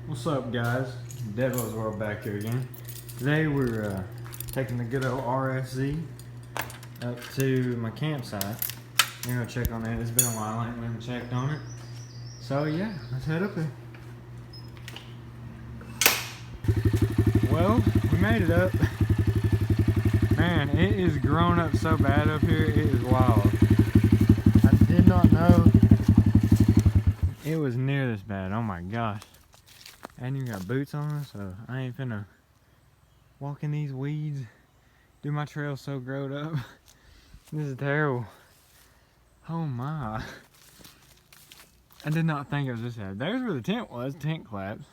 What's up, guys? Devos World back here again. Today we're taking the good old RSZ up to my campsite. We're gonna check on that. It's been a while, I haven't checked on it. So yeah, let's head up there. Well, we made it up. Man, it is grown up so bad up here, it is wild. I did not know it was near this bad. Oh my gosh. I ain't even got boots on, so I ain't finna walk in these weeds. Do my trail so growed up. This is terrible. Oh my. I did not think it was this bad. There's where the tent was, tent collapsed.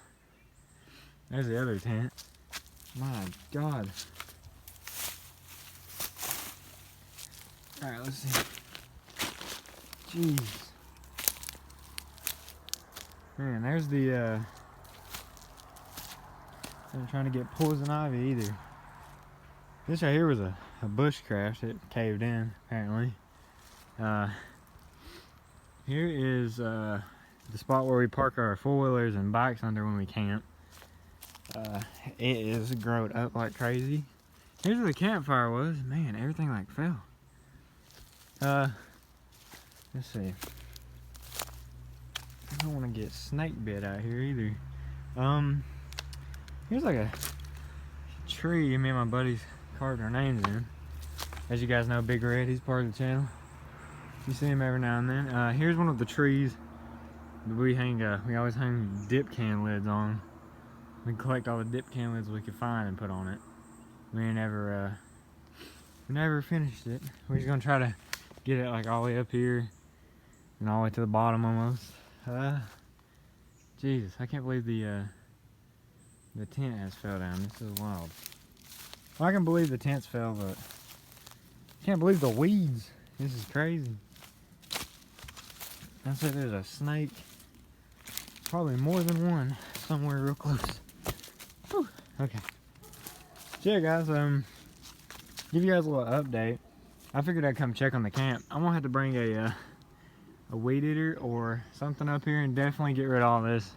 There's the other tent. My God. Alright, let's see. Jeez. Man, there's the I'm trying to get poison ivy either. This right here was a bush crash. It caved in, apparently. Here is the spot where we park our four-wheelers and bikes under when we camp. It is grown up like crazy. Here's where the campfire was. Man, everything like fell. Let's see. I don't want to get snake bit out here either. Here's like a tree me and my buddies carved our names in. As you guys know, Big Red, he's part of the channel. You see him every now and then. Here's one of the trees that we always hang dip can lids on. We collect all the dip can lids we could find and put on it. We never finished it. We're just gonna try to get it like all the way up here and all the way to the bottom almost. Jesus, I can't believe the tent has fell down. This is wild. Well, I can believe the tents fell, but I can't believe the weeds. This is crazy. I said there's a snake, probably more than one, somewhere real close. Whew. Okay. So yeah, guys, give you guys a little update. I figured I'd come check on the camp. I'm gonna have to bring a weed eater or something up here and definitely get rid of all this.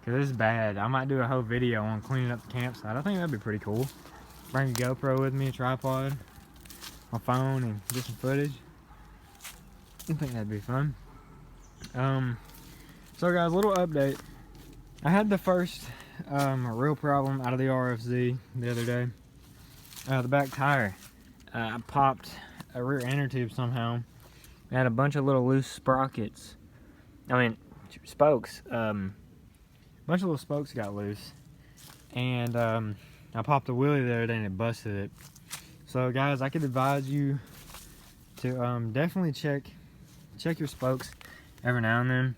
Cause this is bad. I might do a whole video on cleaning up the campsite. I think that'd be pretty cool. Bring a GoPro with me, a tripod, my phone, and get some footage. I think that'd be fun. So guys, a little update. I had the first real problem out of the RFZ the other day. The back tire. I popped a rear inner tube somehow. It had a bunch of little loose sprockets. Spokes. Bunch of little spokes got loose, and I popped a wheelie the other day and it busted it. So guys, I could advise you to definitely check your spokes every now and then,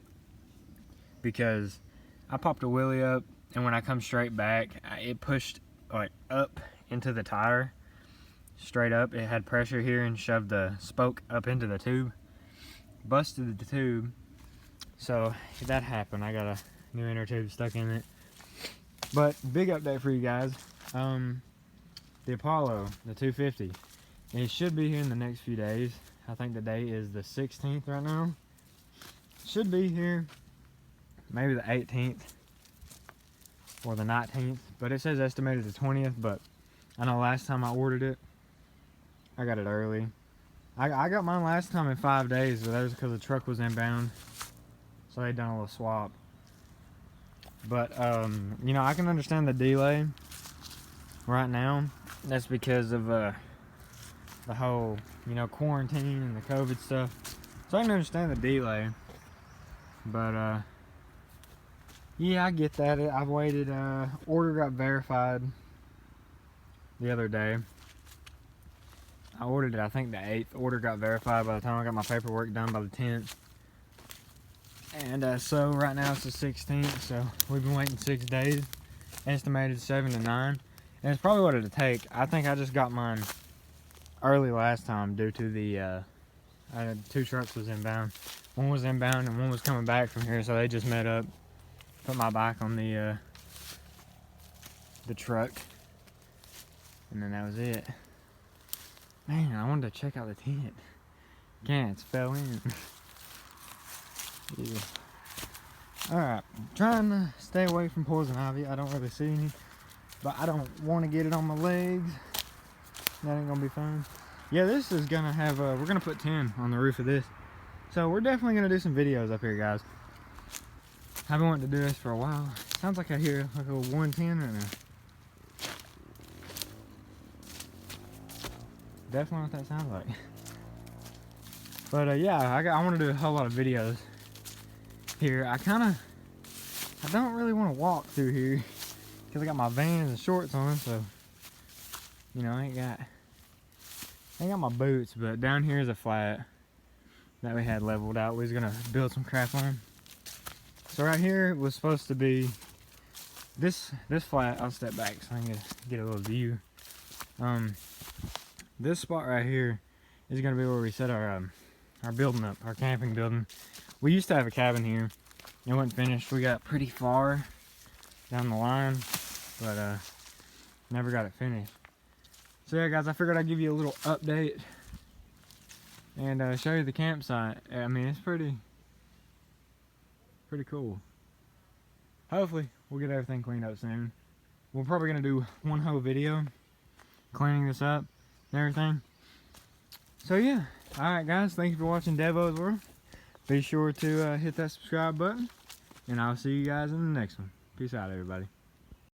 because I popped a wheelie up and when I come straight back, it pushed like up into the tire, straight up. It had pressure here and shoved the spoke up into the tube, busted the tube. So if that happened, I got a new inner tube stuck in it. But big update for you guys. The Apollo, the 250, it should be here in the next few days. I think the day is the 16th right now. Should be here maybe the 18th or the 19th, but it says estimated the 20th. But I know last time I ordered it, I got it early. I got mine last time in 5 days, but that was because the truck was inbound, so they done a little swap. But you know, I can understand the delay right now. That's because of the whole, you know, quarantine and the COVID stuff. So I can understand the delay. But yeah, I get that. I've waited. Order got verified the other day. I ordered it, I think the 8th. Order got verified by the time I got my paperwork done by the 10th. And so right now it's the 16th, so we've been waiting 6 days, estimated 7 to 9. And it's probably what it'll take. I think I just got mine early last time due to the 2 trucks was inbound. One was inbound and one was coming back from here, so they just met up, put my bike on the truck, and then that was it. Man, I wanted to check out the tent. Cats fell in. Yeah. Alright, trying to stay away from poison ivy. I don't really see any, but I don't want to get it on my legs. That ain't gonna be fun. Yeah, this is gonna have we're gonna put 10 on the roof of this, so we're definitely gonna do some videos up here, guys. I've been wanting to do this for a while. Sounds like I hear like a 110 right now. Definitely what that sounds like. But yeah, I want to do a whole lot of videos here. I don't really want to walk through here because I got my Vans and shorts on, so you know I ain't got my boots. But down here is a flat that we had leveled out. We was gonna build some crap on. So right here was supposed to be this flat. I'll step back so I can get a little view. This spot right here is gonna be where we set our building up, our camping building. We used to have a cabin here. It wasn't finished. We got pretty far down the line, but never got it finished. So yeah, guys, I figured I'd give you a little update and show you the campsite. I mean, it's pretty cool. Hopefully, we'll get everything cleaned up soon. We're probably gonna do one whole video cleaning this up and everything. So yeah, alright guys, thank you for watching Devos World. Be sure to hit that subscribe button, and I'll see you guys in the next one. Peace out, everybody.